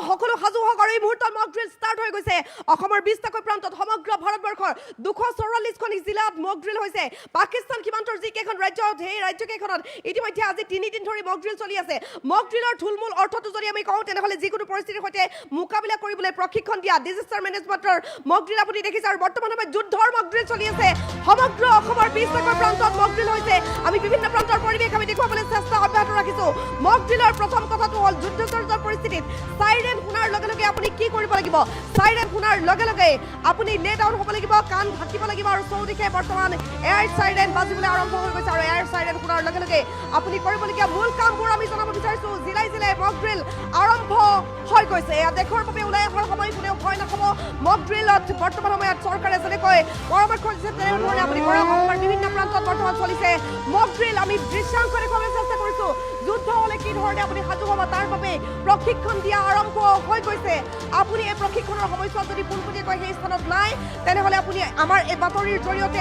সকলো সাজু হওক আৰু এই মুহূৰ্তত মক ড্ৰিল ষ্টাৰ্ট হৈ গৈছে অসমৰ 20টাকৈ প্ৰান্তত সমগ্ৰ ভাৰতবৰ্ষৰ 244খন জিলাত মক ড্ৰিল হৈছে পাকিস্তান সীমান্তৰ যিকেইখন ৰাজ্য সেই ৰাজ্যকেইখনত ইতিমধ্যে আজি 3 দিন ধৰি মক ড্ৰিল চলি আছে মক ড্ৰিলৰ থুলমূল অৰ্থটো যদি আমি কওঁ তেনেহ'লে যিকোনো পৰিস্থিতিৰ সৈতে মোকাবিলা কৰিবলৈ প্ৰশিক্ষণ দিয়া ডিজাস্টাৰ মেনেজমেণ্টৰ মক ড্ৰিল আপুনি দেখিছে আৰু বৰ্তমান সময়ত যুদ্ধৰ মক ড্ৰিল চলি আছে সমগ্ৰ অসমৰ 20টাকৈ প্ৰান্তত মক ড্ৰিল হৈছে আমি বিভিন্ন প্ৰান্তৰ পৰিৱেশ আমি দেখুৱাবলৈ চেষ্টা অব্যাহত ৰাখিছোঁ মক ড্ৰিলৰ প্ৰথম কথাটো হ'ল যুদ্ধজৰ্জৰ পৰিস্থিতিত সাইৰেন শুনাৰ লগে লগে আপুনি কি কৰিব লাগিব সাইৰেন শুনাৰ লগে লগে আপুনি লে ডাউন হ'ব লাগিব কাণ ঢাকিব লাগিব আৰু চৌদিশে বৰ্তমান এয়াৰ সাইৰেন বাজিবলৈ আৰম্ভ হৈ গৈছে আৰু এয়াৰ সাইৰেন শুনাৰ লগে লগে আপুনি কৰিবলগীয়া মূল কামবোৰ আমি জনাব বিচাৰিছোঁ জিলাই জিলাই মক ড্ৰিল আৰম্ভ হৈ গৈছে এয়া দেশৰ বাবে ওলাই অহাৰ সময় কোনেও ভয় নাখাব মক ড্ৰিলত বৰ্তমান সময়ত চৰকাৰে যেনেকৈ পৰামৰ্শ দিছে তেনেধৰণে আপুনি কৰা অসমৰ বিভিন্ন প্ৰান্তত বৰ্তমান চলিছে মক ড্ৰিল আমি দৃশ্যাংশ দেখুৱাবলৈ চেষ্টা কৰিছোঁ যুদ্ধ হ'লে কি ধৰণে আপুনি সাজু হ'ব তাৰ বাবে প্ৰশিক্ষণ দিয়া আৰম্ভ হৈ গৈছে আপুনি এই প্ৰশিক্ষণৰ সময়ছোৱাত যদি পোনপটীয়াকৈ সেই স্থানত নাই তেনেহ'লে আপুনি আমাৰ এই বাতৰিৰ জৰিয়তে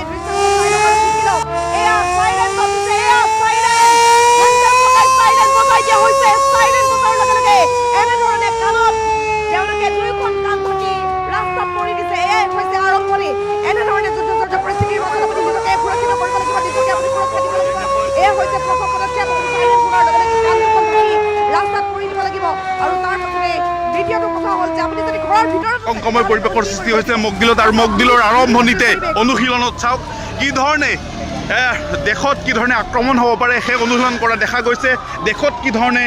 এনেধৰণে কাণত তেওঁলোকে দুয়োখন কাণ ঢাকি ৰাস্তাত পৰি দিছে এয়াই হৈছে আৰম্ভণি এনেধৰণে যুদ্ধজৰ্জৰ পৰিস্থিতিৰ মাজত আপুনি নিজকে সুৰক্ষিত কৰিব লাগিব নিজকে আপুনি সুৰক্ষা দিব লাগিব এয়া হৈছে প্ৰথম পদক্ষেপ ৰাস্তাত পৰি দিব লাগিব আৰু তাৰ পাছতে দ্বিতীয়টো কথা হ'ল যে আপুনি যদি ঘৰৰ ভিতৰত সংকময় পৰিৱেশৰ সৃষ্টি হৈছে মক ড্ৰিলত আৰু মক ড্ৰিলৰ আৰম্ভণিতে অনুশীলনত চাওক কি ধৰণে দেশত কি ধৰণে আক্ৰমণ হ'ব পাৰে সেই অনুশীলন কৰা দেখা গৈছে দেশত কি ধৰণে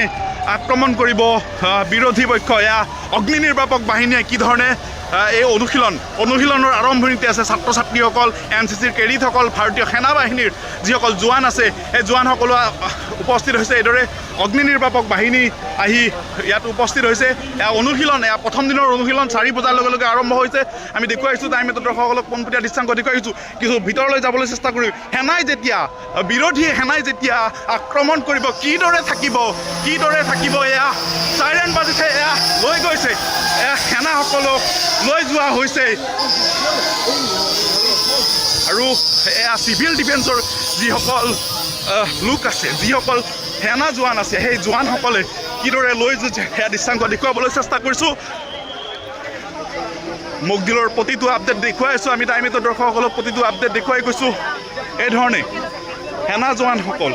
আক্ৰমণ কৰিব বিৰোধী পক্ষ এয়া অগ্নি নিৰ্বাপক বাহিনীয়ে কি ধৰণে এই অনুশীলনৰ আৰম্ভণিতে আছে ছাত্ৰ ছাত্ৰীসকল NCCৰ কেডেটসকল ভাৰতীয় সেনা বাহিনীৰ যিসকল জোৱান আছে এই জোৱানসকলো উপস্থিত হৈছে এইদৰে অগ্নি নিৰ্বাপক বাহিনী আহি ইয়াত উপস্থিত হৈছে অনুশীলন প্ৰথম দিনৰ অনুশীলন 4 বজাৰ লগে লগে আৰম্ভ হৈছে আমি দেখুৱাইছোঁ টাইম এটা দৰ্শকসকলক পোনপটীয়া দৃশ্যাংশ দেখুৱাইছোঁ কিছু ভিতৰলৈ যাবলৈ চেষ্টা কৰিম বিৰোধী সেনাই যেতিয়া আক্ৰমণ কৰিব কিদৰে থাকিব এয়া চাইৰেন বাজিছে এয়া লৈ গৈছে সেনাসকলক লৈ যোৱা হৈছে আৰু এয়া চিভিল ডিফেন্সৰ যিসকল লোক আছে যিসকল সেনা জোৱান আছে সেই জোৱানসকলে কিদৰে লৈ গৈছে সেয়া দৃশ্যাংশ দেখুৱাবলৈ চেষ্টা কৰিছোঁ মক ড্ৰিলৰ প্ৰতিটো আপডেট দেখুৱাইছোঁ আমি টাইমটো দৰ্শকসকলক প্ৰতিটো আপডেট দেখুৱাই গৈছোঁ এই ধৰণে সেনা জোৱানসকল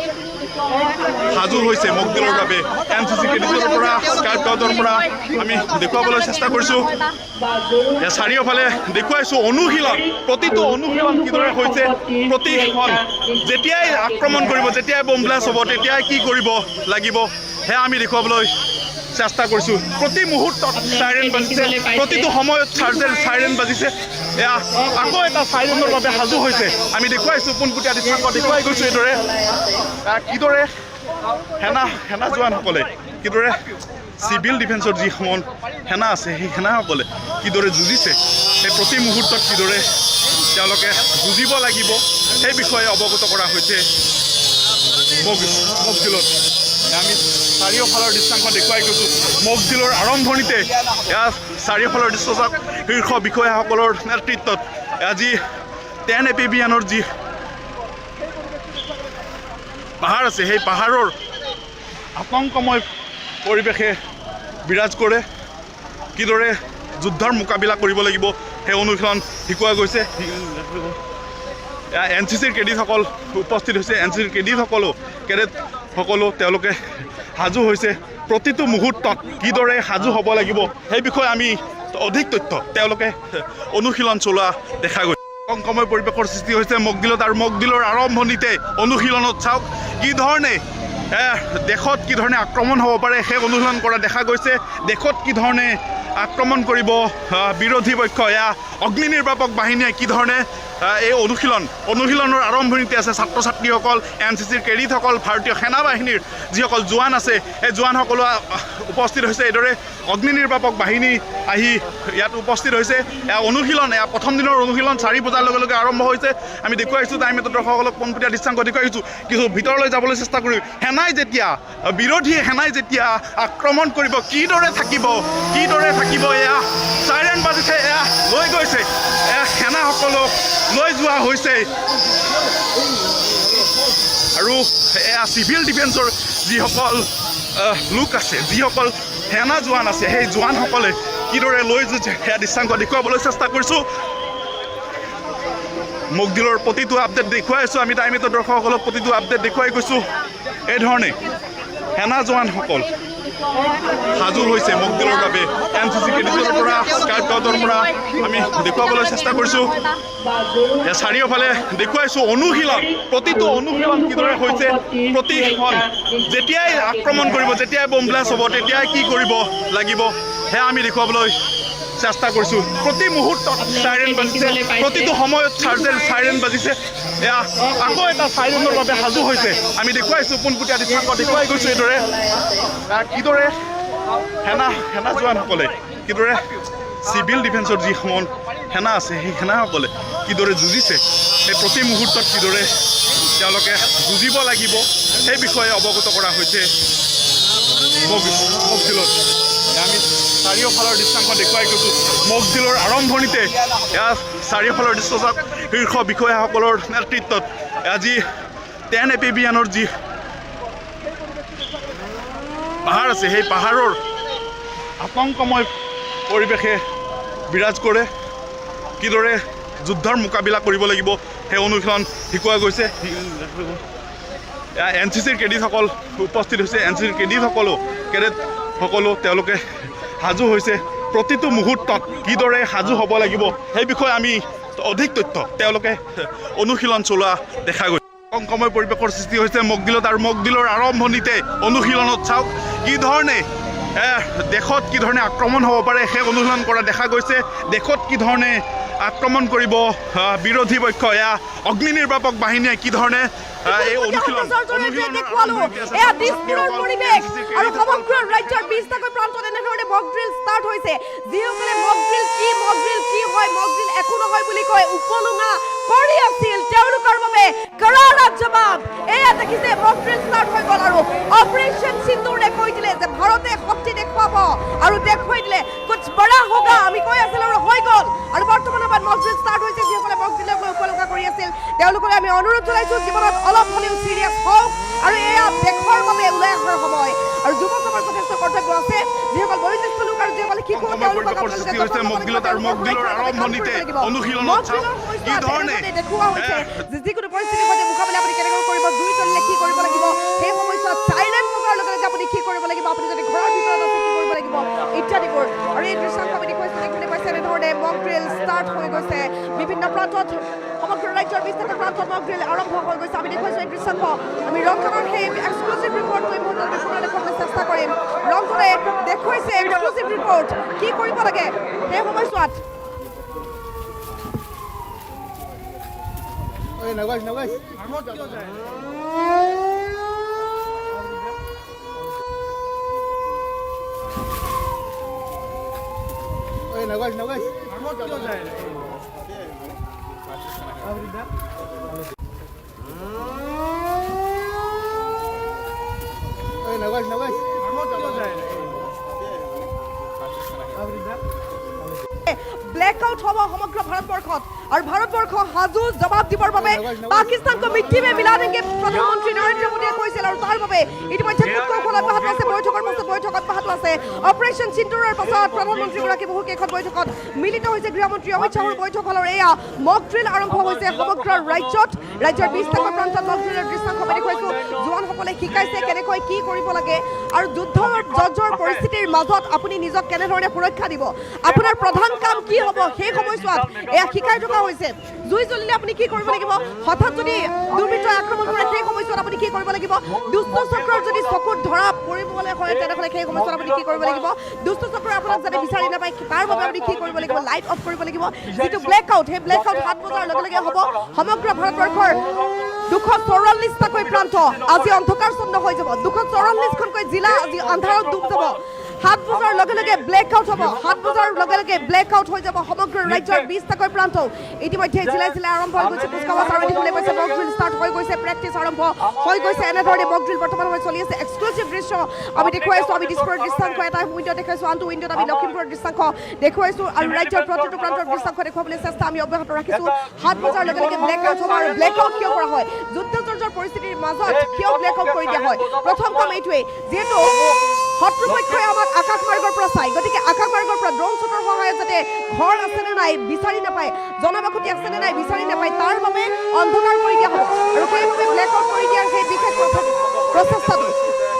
সাজু হৈছে মক ড্ৰিলৰ বাবে NCC কেডেটৰ পৰা স্কাউট গাইডৰ পৰা আমি দেখুৱাবলৈ চেষ্টা কৰিছোঁ চাৰিওফালে দেখুৱাইছোঁ প্ৰতিটো অনুশীলন কিদৰে হৈছে প্ৰতিখন যেতিয়াই আক্ৰমণ কৰিব যেতিয়াই বম ব্লাষ্ট হ'ব তেতিয়াই কি কৰিব লাগিব সেয়া আমি দেখুৱাবলৈ চেষ্টা কৰিছোঁ প্ৰতি মুহূৰ্তত চাইৰেন বাজিছে প্ৰতিটো সময়ত চাইৰেন বাজিছে এয়া আকৌ এটা চাইৰেনৰ বাবে সাজু হৈছে আমি দেখুৱাইছোঁ পোনপটীয়া দৃশ্যাংশ দেখুৱাই গৈছোঁ এইদৰে কিদৰে সেনা জোৱানসকলে কিদৰে চিভিল ডিফেন্সৰ যিসমূহ সেনা আছে সেই সেনাসকলে কিদৰে যুঁজিছে সেই প্ৰতি মুহূৰ্তত কিদৰে তেওঁলোকে যুঁজিব লাগিব সেই বিষয়ে অৱগত কৰা হৈছে মক ড্ৰিলত আমি চাৰিওফালৰ দৃশ্যাংশ দেখুৱাই গৈছোঁ মক ড্ৰিলৰ আৰম্ভণিতে ইয়াৰ চাৰিওফালৰ দৃশ্য শীৰ্ষ বিষয়াসকলৰ নেতৃত্বত আজি 10 এপিবিয়ানৰ যি পাহাৰ আছে সেই পাহাৰৰ আতংকময় পৰিৱেশে বিৰাজ কৰে কিদৰে যুদ্ধৰ মোকাবিলা কৰিব লাগিব সেই অনুশীলন শিকোৱা গৈছে NCCৰ কেডেটসকল উপস্থিত হৈছে NCCৰ কেডেটসকলো তেওঁলোকে সাজু হৈছে প্ৰতিটো মুহূৰ্তত কিদৰে সাজু হ'ব লাগিব সেই বিষয়ে আমি অধিক তথ্য তেওঁলোকে অনুশীলন চলোৱা দেখা গৈছে সংকময় পৰিৱেশৰ সৃষ্টি হৈছে মক ড্ৰিলত আৰু মক ড্ৰিলৰ আৰম্ভণিতে অনুশীলনত চাওক কি ধৰণে দেশত কি ধৰণে আক্ৰমণ হ'ব পাৰে সেই অনুশীলন কৰা দেখা গৈছে দেশত কি ধৰণে আক্ৰমণ কৰিব বিৰোধী পক্ষ এয়া অগ্নি নিৰ্বাপক বাহিনীয়ে কি ধৰণে এই অনুশীলনৰ আৰম্ভণিতে আছে ছাত্ৰ ছাত্ৰীসকল NCCৰ কেডেটসকল ভাৰতীয় সেনা বাহিনীৰ যিসকল জোৱান আছে এই জোৱানসকলো উপস্থিত হৈছে এইদৰে অগ্নি নিৰ্বাপক বাহিনী আহি ইয়াত উপস্থিত হৈছে প্ৰথম দিনৰ অনুশীলন 4 বজাৰ লগে লগে আৰম্ভ হৈছে আমি দেখুৱাইছোঁ টাইম এটা দৰ্শকসকলক পোনপটীয়া দৃশ্যাংশ দেখুৱাইছোঁ কিছু ভিতৰলৈ যাবলৈ চেষ্টা কৰিম বিৰোধী সেনাই যেতিয়া আক্ৰমণ কৰিব কিদৰে থাকিব এয়া চাইৰেন বাজিছে এয়া লৈ গৈছে সেনাসকলক লৈ যোৱা হৈছে আৰু এয়া চিভিল ডিফেন্সৰ যিসকল লোক আছে, যিসকল সেনা জোৱান আছে, সেই জোৱানসকলে কিদৰে লৈ গৈছে সেয়া দৃশ্যাংশ দেখুৱাবলৈ চেষ্টা কৰিছোঁ। মকদিলৰ প্ৰতিটো আপডেট দেখুৱাই আছোঁ আমি, টাইমেটৰ দৰ্শকসকলক প্ৰতিটো আপডেট দেখুৱাই গৈছোঁ। এই ধৰণে সেনা জোৱানসকল সাজু হৈছে মকদিলৰ বাবে। NCC কেডেটৰ পৰা স্কাউট গাইডৰ পৰা আমি দেখুৱাবলৈ চেষ্টা কৰিছোঁ। চাৰিওফালে দেখুৱাইছোঁ অনুশীলন, প্ৰতিটো অনুশীলন কিদৰে হৈছে। প্ৰতিখন যেতিয়াই আক্ৰমণ কৰিব, যেতিয়াই বম ব্লাষ্ট হ'ব, তেতিয়াই কি কৰিব লাগিব সেয়া আমি দেখুৱাবলৈ চেষ্টা কৰিছোঁ। প্ৰতি মুহূৰ্তত চাইৰেন বাজিছে, প্ৰতিটো সময়ত চাইৰেন বাজিছে। এয়া আকৌ এটা চাইৰেনৰ বাবে সাজু হৈছে। আমি দেখুৱাইছোঁ পোনপটীয়া দৃশ্যাংশ দেখুৱাই গৈছোঁ। এইদৰে কিদৰে সেনা জোৱানসকলে কিদৰে চিভিল ডিফেন্সৰ যিসমূহ সেনা আছে, সেই সেনাসকলে কিদৰে যুঁজিছে, সেই প্ৰতি মুহূৰ্তত কিদৰে তেওঁলোকে যুঁজিব লাগিব সেই বিষয়ে অৱগত কৰা হৈছে মকদিলত। আমি চাৰিওফালৰ দৃশ্যাংশ দেখুৱাই গৈছোঁ। মকদিলৰ আৰম্ভণিতে এয়া চাৰিওফালৰ দৃশ্যচাপ শীৰ্ষ বিষয়াসকলৰ নেতৃত্বত আজি 10 এপিবিয়ানৰ যি পাহাৰ আছে, সেই পাহাৰৰ আতংকময় পৰিৱেশে বিৰাজ কৰে। কিদৰে যুদ্ধৰ মোকাবিলা কৰিব লাগিব সেই অনুশীলন শিকোৱা গৈছে। NCCৰ কেডেটসকল উপস্থিত হৈছে। NCCৰ কেডেটসকলো তেওঁলোকে সাজু হৈছে। প্ৰতিটো মুহূৰ্তত কিদৰে সাজু হ'ব লাগিব সেই বিষয়ে আমি অধিক তথ্য তেওঁলোকে অনুশীলন চলোৱা দেখা গৈছে। আতংকময় পৰিৱেশৰ সৃষ্টি হৈছে মকদিলত, আৰু মকদিলৰ আৰম্ভণিতে অনুশীলনত চাওক কি ধৰণে দেশত কি ধৰণে আক্ৰমণ হ'ব পাৰে সেই অনুশীলন কৰা দেখা গৈছে। দেশত কি ধৰণে আক্ৰমণ কৰিব বিৰোধী পক্ষ, এয়া অগ্নি নিৰ্বাপক বাহিনীয়ে কি ধৰণে এই অনুশীলন এয়া দিছপুৰৰ পৰিৱেশ আৰু সমগ্ৰ ৰাজ্যৰ 20টাকৈ প্ৰান্তত এনেধৰণে মক ড্ৰিল ষ্টাৰ্ট হৈছে। যিসকলে মক ড্ৰিল কি হয়, মক ড্ৰিল একো নহয় বুলি কয় উপলুঙা কৰি আছিল, তেওঁলোকৰ বাবে কৰাৰা জবাব। এয়া দেখিছে মক ড্ৰিল ষ্টাৰ্ট হৈ গ'ল, আৰু অপাৰেশ্যন সিন্দুৰে কৈ দিলে যে ভাৰতে শক্তি দেখুৱাব আৰু দেখুৱাই দিলে কুছ বড়া হোগা। আমি কৈ আছিলোঁ আৰু হৈ গ'ল। আৰু বৰ্তমান সময়ত মক ড্ৰিল ষ্টাৰ্ট হৈছে। যিসকলে মক ড্ৰিলক লৈ উপলুঙা কৰি আছিল তেওঁলোকলৈ আমি অনুৰোধ জনাইছোঁ জীৱনত অলপ হ'লেও চিৰিয়াছ হওক, আৰু এয়া দেশৰ বাবে ওলাই অহাৰ সময়। আৰু যুৱচামৰ যথেষ্ট কৰ্তব্য আছে। যিসকল বয়োজ্যেষ্ঠ লোক আৰু যিসকলে শিশু, তেওঁলোকক দেখুওৱা হৈছে যে যিকোনো পৰিস্থিতিৰ সৈতে মোকাবিলা আপুনি কেনেকৈ কৰিব, জুই জ্বলিলে কি কৰিব লাগিব, সেই সময়ছোৱাত চাইৰেন বজাৰ লগে লগে আপুনি কি কৰিব লাগিব, আপুনি যদি ঘৰৰ ভিতৰত আছে কি কৰিব লাগিব ইত্যাদিবোৰ। আৰু এই দৃশ্যাংশ আমি দেখুৱাইছোঁ, এনেধৰণে মক ড্ৰিল ষ্টাৰ্ট হৈ গৈছে বিভিন্ন প্ৰান্তত। সমগ্ৰ ৰাজ্যৰ 20টাকৈ প্ৰান্তত মক ড্ৰিল আৰম্ভ হৈ গৈছে। আমি দেখুৱাইছোঁ এই দৃশ্যাংশ। আমি ৰংজনৰ সেই এক্সক্লুচিভ ৰিপৰ্ট লৈ মুহূৰ্তত দেখুৱাবলৈ চেষ্টা কৰিম। ৰংজনে দেখুৱাইছে এক্সক্লুচিভ ৰিপৰ্ট কি কৰিব লাগে সেই সময়ছোৱাত। ব্লেকআউট হ'ব সমগ্ৰ ভাৰতবৰ্ষত, আৰু ভাৰতবৰ্ষ সাজু জবাব দিবৰ বাবে পাকিস্তানক মিট্টি মে মিলা দেংগে প্ৰধানমন্ত্ৰী নৰেন্দ্ৰ মোদীয়ে কৈছিল। আৰু তাৰ বাবে ইতিমধ্যে কৌশল অব্যাহত আছে, বৈঠকৰ পাছত বৈঠক অব্যাহত আছে। অপাৰেশ্যন সিন্দুৰৰ পাছত প্ৰধানমন্ত্ৰীগৰাকী বহুকেইখন বৈঠকত মিলিত হৈছে। গৃহমন্ত্ৰী অমিত শ্বাহৰ বৈঠক হ'ল, আৰু এয়া মক ড্ৰিল আৰম্ভ হৈছে সমগ্ৰ ৰাজ্যত। ৰাজ্যৰ 20টাকৈ প্ৰান্তত মক ড্ৰিলৰ দৃশ্যাংশ দেখুৱাইছোঁ। জোৱানসকলে শিকাইছে কেনেকৈ কি কৰিব লাগে, আৰু যুদ্ধৰ জৰ্জৰ পৰিস্থিতিৰ মাজত আপুনি নিজক কেনেধৰণে সুৰক্ষা দিব, আপোনাৰ প্ৰধান কাম কি হ'ব সেই সময়ছোৱাত এয়া শিকাই থকা হৈছে। জুই জ্বলিলে আপুনি কি কৰিব লাগিব, হঠাৎ যদি দুৰ্বৃত্তই আক্ৰমণ কৰে সেই সময়ছোৱাত আপুনি কি কৰিব লাগিব, দুষ্ট চক্ৰৰ যদি চকুত ধৰা পৰিবলৈ হয় তেনেহ'লে সেই সময়ছোৱাত আপুনি কি কৰিব লাগিব, দুষ্ট চক্ৰ আপোনাক যাতে বিচাৰি নাপায় তাৰ বাবে আপুনি কি কৰিব লাগিব, লাইট অফ কৰিব লাগিব। যিটো ব্লেকআউট, সেই ব্লেকআউট 7 বজাৰ লগে লগে হ'ব। সমগ্ৰ ভাৰতবৰ্ষৰ 244টাকৈ প্ৰান্ত আজি অন্ধকাৰচন্ন হৈ যাব। 244খনকৈ জিলা আজি আন্ধাৰত ডুব যাব। 7 বজাৰ লগে লগে ব্লেক আউট হ'ব 7 বজাৰ লগে লগে ব্লেক আউট হৈ যাব সমগ্ৰ ৰাজ্যৰ 20টাকৈ প্ৰান্ত ইতিমধ্যে জিলাই জিলাই আৰম্ভ হৈ গৈছে কুচকাৱাজ আৰু ইতিমধ্যে কৈছে মক ড্ৰিল ষ্টাৰ্ট হৈ গৈছে প্ৰেক্টিছ আৰম্ভ হৈ গৈছে এনেধৰণে মক ড্ৰিল বৰ্তমান সময় চলি আছে এক্সক্লুচিভ দৃশ্য আমি দেখুৱাইছো আমি দিছপুৰৰ দৃশ্যাংশ এটা উইণ্ড দেখাইছো আনটো উইণ্ডত আমি লখিমপুৰৰ দৃশ্যাংশ দেখুৱাইছো আৰু ৰাজ্যৰ প্ৰতিটো প্ৰান্তৰ দৃশ্যাংশ দেখুৱাবলৈ চেষ্টা আমি অব্যাহত ৰাখিছো 7 বজাৰ লগে লগে ব্লেক আউট হ'ব আৰু ব্লেক আউট কিয় কৰা হয় যুদ্ধজৰ্জৰ পৰিস্থিতিৰ মাজত কিয় ব্লেক আউট কৰি দিয়া হয় প্ৰথম কাম এইটোৱে যিহেতু শত্ৰুপক্ষই আমাক আকাশ মাৰ্গৰ পৰা চাই গতিকে আকাশ মাৰ্গৰ পৰা ড্ৰোন শ্বটৰ সহায়ত যাতে ঘৰ আছেনে নাই বিচাৰি নাপায় জনবসতি আছেনে নাই বিচাৰি নাপায় তাৰ বাবে অন্ধকাৰ কৰি দিয়া হ'ব আৰু সেইবাবে ব্লেক আউট কৰি দিয়াৰ সেই বিশেষ প্ৰচেষ্টাটো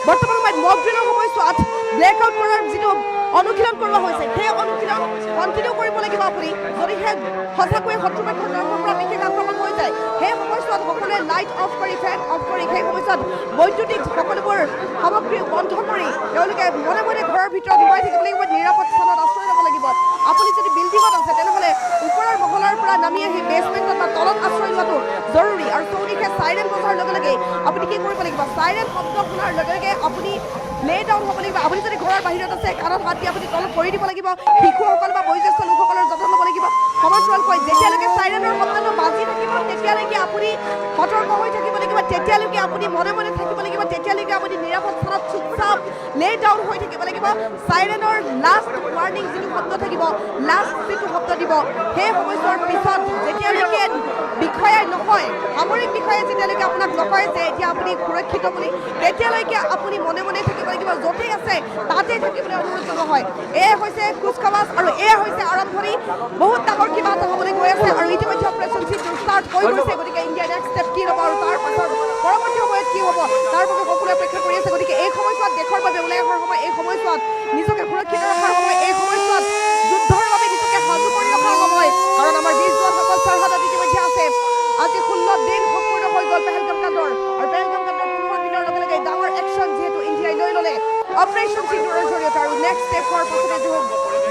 বৰ্তমান সময়ত মক ড্ৰিলৰ সময়ছোৱাত ব্লেক আউট কৰাৰ যিটো অনুশীলন কৰোৱা হৈছে সেই অনুশীলন কণ্টিনিউ কৰিব লাগিব আপুনি যদিহে সঁচাকৈয়ে শত্ৰুপক্ষৰ তৰফৰ পৰা বিশেষ আক্ৰমণ হৈ যায় সেই সময়ছোৱাত সকলোৱে লাইট অফ কৰি ফেন অফ কৰি সেই সময়ছোৱাত বৈদ্যুতিক সকলোবোৰ সামগ্ৰী বন্ধ কৰি তেওঁলোকে মনে মনে ঘৰৰ ভিতৰত সোমাই থাকিব লাগিব নিৰাপদ স্থানত আশ্ৰয় ল'ব লাগিব আপুনি যদি বিল্ডিঙত আছে তেনেহ'লে ওপৰৰ মহলাৰ পৰা নামি আহি বেছমেণ্টত বা তলত আশ্ৰয় লোৱাটো জৰুৰী আৰু চৌদিশে চাইৰেন বজাৰ লগে লগে আপুনি কি কৰিব লাগিব চাইৰেন শব্দ শুনাৰ লগে লগে আপুনি লে ডাউন হ'ব লাগিব আপুনি যদি ঘৰৰ বাহিৰত আছে কাণত হাত দি আপুনি তলত পৰি দিব লাগিব শিশুসকল বা বয়োজ্যেষ্ঠ লোকসকলৰ যত্ন ল'ব লাগিব সমান্তৰালকৈ যেতিয়ালৈকে চাইৰেনৰ শব্দটো বাজি থাকিব তেতিয়ালৈকে আপুনি সতৰ্ক হৈ থাকিব লাগিব তেতিয়ালৈকে আপুনি মনে মনে থাকিব লাগিব তেতিয়ালৈকে আপুনি নিৰাপদ স্থানত চুপচাপ লে ডাউন হৈ থাকিব লাগিব চাইৰেনৰ লাষ্ট ৱাৰ্ণিং যিটো শব্দ থাকিব লাষ্ট যিটো শব্দ দিব সেই সময়ছোৱাৰ পিছত যেতিয়ালৈকে বিষয়াই নহয় সামৰিক বিষয়াই যেতিয়ালৈকে আপোনাক নকয় যে এতিয়া আপুনি সুৰক্ষিত বুলি তেতিয়ালৈকে আপুনি মনে মনে থাকিব লাগিব য'তেই আছে তাতেই থাকিবলৈ অনুৰোধ জনোৱা হয় এয়া হৈছে কুচকাৱাজ আৰু এয়া হৈছে আৰম্ভণি বহুত ডাঙৰ কিবা এটা হ'বলৈ গৈ আছে আৰু ইতিমধ্যে অপাৰেশ্যন চিনটো ষ্টাৰ্ট হৈ গৈছে গতিকে ইণ্ডিয়া নেক্সট ষ্টেপ কি হ'ব আৰু তাৰ পাছত পৰৱৰ্তী সময়ত কি হ'ব তাৰ বাবে সকলোৱে অপেক্ষা কৰি আছে গতিকে এই সময়ছোৱাত দেশৰ বাবে ওলাই অহাৰ সময় এই সময়ছোৱাত নিজকে সুৰক্ষিত ৰখাৰ সময় এই সময়ছোৱাত যুদ্ধৰ বাবে নিজকে সাজু কৰি ৰখাৰ সময় কাৰণ আমাৰ 20 জোৱানসকল চৰহদত ইতিমধ্যে আছে আজি 16 দিন সম্পূৰ্ণ হৈ গ'ল পেহেলগাম কাণ্ডৰ আৰু পেহেলগাম কাণ্ডৰ 15 দিনৰ লগে লগে ডাঙৰ একশ্যন যিহেতু ইণ্ডিয়াই লৈ ল'লে অপাৰেশ্যন চিন্দুৰৰ জৰিয়তে আৰু নেক্সট ষ্টেপ হোৱাৰ পাছতে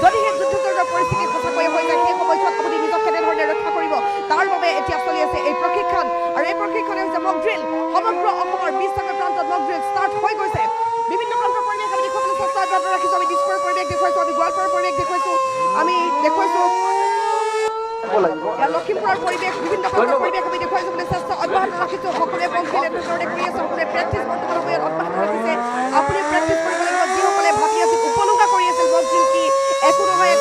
যদিহে যুদ্ধজৰ্জৰ পৰিস্থিতি সঁচাকৈয়ে হৈ যায় সেই সময়ছোৱাত আপুনি নিজক কেনেধৰণে ৰক্ষা কৰিব তাৰ বাবে এতিয়া চলি আছে এই প্ৰশিক্ষণ আৰু এই প্ৰশিক্ষণে হৈছে মক ড্ৰিল সমগ্ৰ অসমৰ 20টাকৈ প্ৰান্তত মক ড্ৰিল ষ্টাৰ্ট হৈ গৈছে বিভিন্ন প্ৰান্তৰ পৰিৱেশ আমি দেখুৱাবলৈ চেষ্টা অব্যাহত ৰাখিছোঁ আমি দিছপুৰৰ পৰিৱেশ দেখুৱাইছোঁ আমি গোৱালপাৰাৰ পৰিৱেশ দেখুৱাইছোঁ আমি দেখুৱাইছোঁ লখিমপুৰৰ পৰিৱেশ বিভিন্ন প্ৰান্তৰ পৰিৱেশ আমি দেখুৱাইছোঁ বুলি চেষ্টা অব্যাহত ৰাখিছোঁ সকলোৱে মক ড্ৰিল এনেধৰণে কৰি আছে সকলোৱে প্ৰেক্টিছ বৰ্তমান সময়ত অব্যাহত ৰাখিছে আপুনি প্ৰেক্টিছ কৰিব লাগিব যিসকলে ভাবি আছিল উপলুঙা কৰি আছিল মক ড্ৰিল কি একো নহয়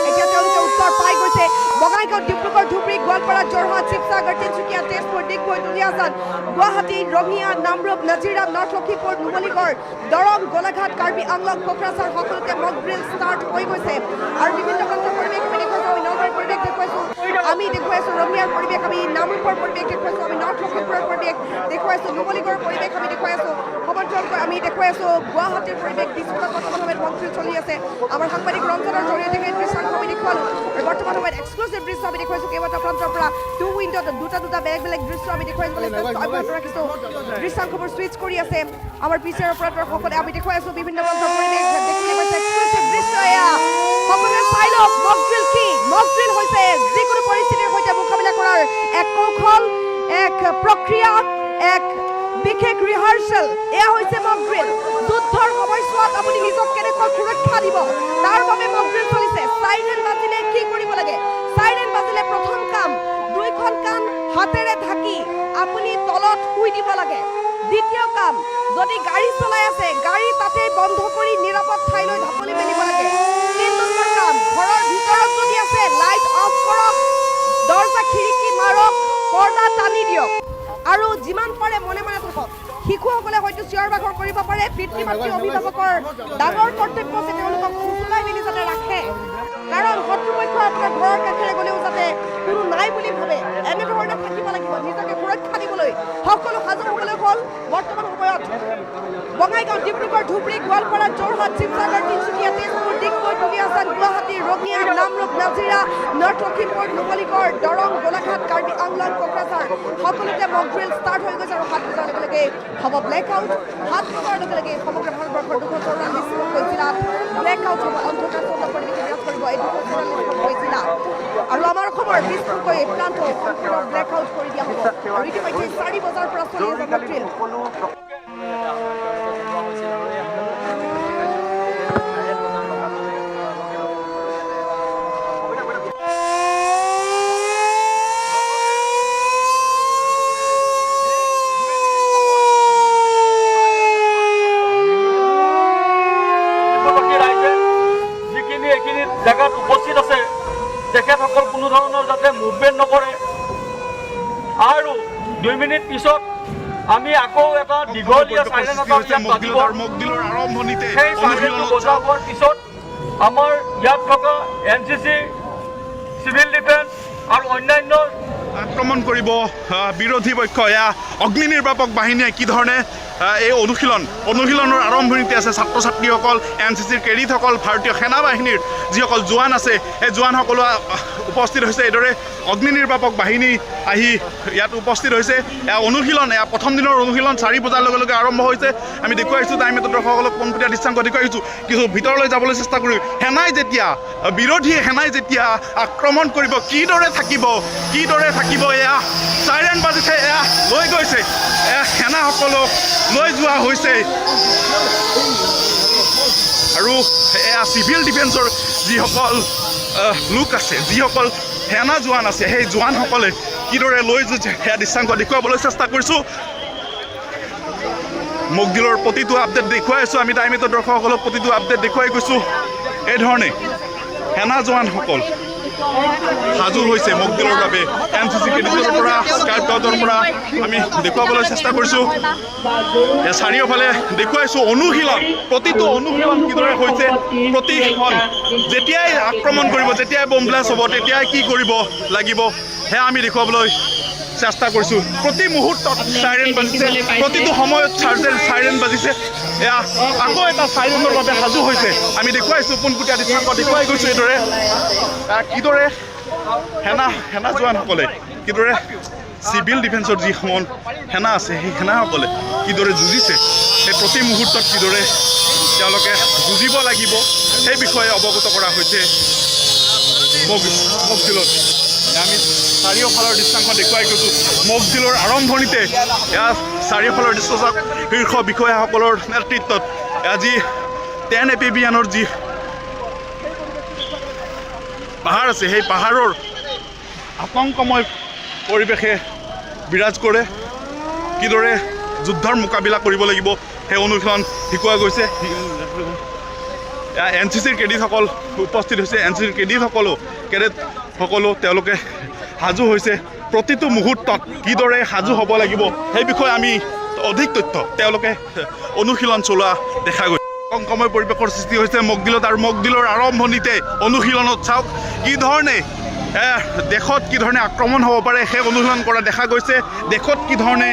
এতিয়া তেওঁলোকে উত্তৰ পাই গৈছে বঙাইগাঁও ডিব্ৰুগড় ধুবুৰী গোৱালপাৰা যোৰহাট শিৱসাগৰ তিনিচুকীয়া তেজপুৰ ডিগবৈ দুলিয়াজান গুৱাহাটী ৰঙিয়া নামৰূপ নাজিৰা নৰ্থ লখিমপুৰ নুমলীগড় দৰং গোলাঘাট কাৰ্বি আংলং কোকৰাঝাৰ সকলোতে মক ড্ৰিল ষ্টাৰ্ট হৈ গৈছে আৰু বিভিন্ন প্ৰান্তৰ পৰিৱেশ আমি দেখুৱাইছোঁ আমি নলবাৰীৰ পৰিৱেশ দেখুৱাইছোঁ আমি দেখুৱাইছোঁ ৰঙিয়াৰ পৰিৱেশ আমি নামৰূপৰ পৰিৱেশ দেখুৱাইছোঁ আমি নৰ্থ লখিমপুৰৰ পৰিৱেশ দেখুৱাইছোঁ নুমলীগড়ৰ পৰিৱেশ আমি দেখুৱাইছোঁ সমান্তৰালকৈ আমি দেখুৱাইছোঁ গুৱাহাটীৰ পৰিৱেশ ডিব্ৰুগড়ত বৰ্তমান সময়ত মক ড্ৰিল চলি আছে আমাৰ সাংবাদিক ৰঞ্জনৰ জৰিয়তে সেই দৃশ্যাংশ আমি দেখুৱালোঁ আৰু বৰ্তমান সময়ত এক্সক্লুচিভ দৃশ্য আমি দেখুৱাইছোঁ কেইবাটাও প্ৰান্তৰ পৰা টু উইণ্ডত দুটা বেলেগ দৃশ্য আমি দেখুৱাইবলৈ অব্যাহত ৰাখিছোঁ দৃশ্যাংশবোৰ ছুইচ কৰি আছে আমাৰ পিছিয়াৰ অপাৰেটৰসকলে আমি দেখুৱাইছোঁ বিভিন্ন প্ৰান্তৰ পৰিৱেশ দেখিবলৈ পাইছে এক্সক্লুচিভ দৃশ্য এয়া সকলোৱে চাই লওক মক ড্ৰিল কি মক ড্ৰিল হৈছে যিকোনো পৰিস্থিতিৰ সৈতে মোকাবিলা কৰাৰ এক কৌশল এক প্ৰক্ৰিয়া এক বিশেষ ৰিহাৰ্চেল এয়া হৈছে মক ড্ৰিল যুদ্ধৰ সময়ছোৱাত আপুনি নিজক কেনেকৈ সুৰক্ষা দিব তাৰ বাবে মক ড্ৰিল চলিছে চাইৰেন বাজিলে কি কৰিব লাগে চাইৰেন বাজিলে প্ৰথম কাম দুইখন কাণ হাতেৰে ঢাকি আপুনি তলত শুই দিব লাগে দ্বিতীয় কাম যদি গাড়ী চলাই আছে গাড়ী তাতেই বন্ধ কৰি নিৰাপদ ঠাইলৈ ঢাপলি মেলিব লাগে 3 নম্বৰ কাম ঘৰৰ ভিতৰত যদি আছে লাইট অফ কৰক দৰ্জা খিৰিকী মাৰক পৰ্দা টানি দিয়ক আৰু যিমান পাৰে মনে মনে থাকক শিশুসকলে হয়তো চিঞৰ বাখৰ কৰিব পাৰে পিতৃ মাতৃ অভিভাৱকৰ ডাঙৰ কৰ্তব্য যে তেওঁলোকক ফুচুলাই মেলি যাতে ৰাখে কাৰণ শত্ৰুপক্ষ আপোনাৰ ঘৰৰ কাষেৰে গ'লেও যাতে কোনো নাই বুলি ভাবে এনেধৰণে থাকিব লাগিব নিজকে সুৰক্ষা দিবলৈ সকলো সাজু হ'বলৈ হ'ল বৰ্তমান সময়ত বঙাইগাঁও ডিব্ৰুগড় ধুবুৰী গোৱালপাৰা যোৰহাট শিৱসাগৰ তিনিচুকীয়া তেজপুৰ ডিগবৈ দুলিয়াজান গুৱাহাটী ৰঙিয়া নামৰূপ নাজিৰা নৰ্থ লখিমপুৰ নুমলীগড় দৰং গোলাঘাট কাৰ্বি আংলং কোকৰাঝাৰ সকলোতে মক ড্ৰিল ষ্টাৰ্ট হৈ গৈছে আৰু 7 বজাৰ লগে লগে হ'ব ব্লেক আউট 7 বজাৰ লগে লগে সমগ্ৰ ভাৰতবৰ্ষৰ 244খন জিলাত ব্লেক আউট হ'ব অন্ধকাৰ পৰিৱেশ বিৰাজ কৰিব এই 244খন জিলা আৰু আমাৰ অসমৰ 20কৈ প্ৰান্ত ব্লেক আউট কৰি দিয়া হ'ব আৰু ইতিমধ্যে 4 বজাৰ পৰা চলি আছে মক ড্ৰিল ৰাইজে যিখিনি এইখিনি জেগাত উপস্থিত আছে তেখেতসকল কোনো ধৰণৰ যাতে মুভমেণ্ট নকৰে আৰু 2 মিনিট পিছত আমি আকৌ এটা দীঘলীয়া চাইলেন মকদিলৰ আৰম্ভণিতে সেই চাইলেনটো বজোৱাৰ পিছত আমাৰ ইয়াত থকা NCC চিভিল ডিফেন্স আৰু অন্যান্য আক্ৰমণ কৰিব বিৰোধী পক্ষ এয়া অগ্নি নিৰ্বাপক বাহিনীয়ে কি ধৰণে এই অনুশীলনৰ আৰম্ভণিতে আছে ছাত্ৰ ছাত্ৰীসকল NCCৰ কেডেটসকল ভাৰতীয় সেনা বাহিনীৰ যিসকল জোৱান আছে এই জোৱানসকলো উপস্থিত হৈছে এইদৰে অগ্নি নিৰ্বাপক বাহিনী আহি ইয়াত উপস্থিত হৈছে এয়া অনুশীলন এয়া প্ৰথম দিনৰ অনুশীলন 4 বজাৰ লগে লগে আৰম্ভ হৈছে আমি দেখুৱাইছোঁ টাইমত দৰ্শকসকলক পোনপটীয়া দৃশ্যাংশ দেখুৱাইছোঁ কিন্তু ভিতৰলৈ যাবলৈ চেষ্টা কৰিম বিৰোধী সেনাই যেতিয়া আক্ৰমণ কৰিব কিদৰে থাকিব এয়া চাইৰেন বাজিছে এয়া লৈ গৈছে এয়া সেনাসকলক লৈ যোৱা হৈছে আৰু এয়া চিভিল ডিফেন্সৰ যিসকল লোক আছে যিসকল সেনা জোৱান আছে সেই জোৱানসকলে কিদৰে লৈ গৈছে সেয়া দৃশ্যাংশ দেখুৱাবলৈ চেষ্টা কৰিছোঁ মকদিলৰ প্ৰতিটো আপডেট দেখুৱাই আছোঁ আমি টাইমত দৰ্শকসকলক প্ৰতিটো আপডেট দেখুৱাই গৈছোঁ এই ধৰণে সেনা জোৱানসকল সাজু হৈছে মকদিলৰ বাবে NCC কেডেটৰ পৰা স্কাউট গাইডৰ পৰা আমি দেখুৱাবলৈ চেষ্টা কৰিছোঁ চাৰিওফালে দেখুৱাইছোঁ অনুশীলন প্ৰতিটো অনুশীলন কিদৰে হৈছে প্ৰতিখন যেতিয়াই আক্ৰমণ কৰিব যেতিয়াই বম ব্লাষ্ট হ'ব তেতিয়াই কি কৰিব লাগিব সেয়া আমি দেখুৱাবলৈ চেষ্টা কৰিছোঁ প্ৰতি মুহূৰ্তত চাইৰেন বাজিছে প্ৰতিটো সময়ত চাইৰেন বাজিছে এয়া আকৌ এটা চাইৰেনৰ বাবে সাজু হৈছে আমি দেখুৱাইছোঁ পোনপটীয়া দৃশ্যাংশ দেখুৱাই গৈছোঁ এইদৰে কিদৰে সেনা জোৱানসকলে কিদৰে চিভিল ডিফেন্সৰ যিসমূহ সেনা আছে সেই সেনাসকলে কিদৰে যুঁজিছে সেই প্ৰতি মুহূৰ্তত কিদৰে তেওঁলোকে যুঁজিব লাগিব সেই বিষয়ে অৱগত কৰা হৈছে মকদিলত আমি চাৰিওফালৰ দৃশ্যাংশ দেখুৱাই গৈছোঁ মকদিলৰ আৰম্ভণিতে এয়া চাৰিওফালৰ দৃশ্য শীৰ্ষ বিষয়াসকলৰ নেতৃত্বত আজি 10 এপিবিয়ানৰ যি পাহাৰ আছে সেই পাহাৰৰ আতংকময় পৰিৱেশে বিৰাজ কৰে কিদৰে যুদ্ধৰ মোকাবিলা কৰিব লাগিব সেই অনুশীলন শিকোৱা গৈছে NCCৰ কেডেটসকল উপস্থিত হৈছে NCCৰ কেডেটসকলো তেওঁলোকে সাজু হৈছে প্ৰতিটো মুহূৰ্তত কিদৰে সাজু হ'ব লাগিব সেই বিষয়ে আমি অধিক তথ্য তেওঁলোকে অনুশীলন চলোৱা দেখা গৈছে আতংকময় পৰিৱেশৰ সৃষ্টি হৈছে মকদিলত আৰু মকদিলৰ আৰম্ভণিতে অনুশীলনত চাওক কি ধৰণে দেশত কি ধৰণে আক্ৰমণ হ'ব পাৰে সেই অনুশীলন কৰা দেখা গৈছে দেশত কি ধৰণে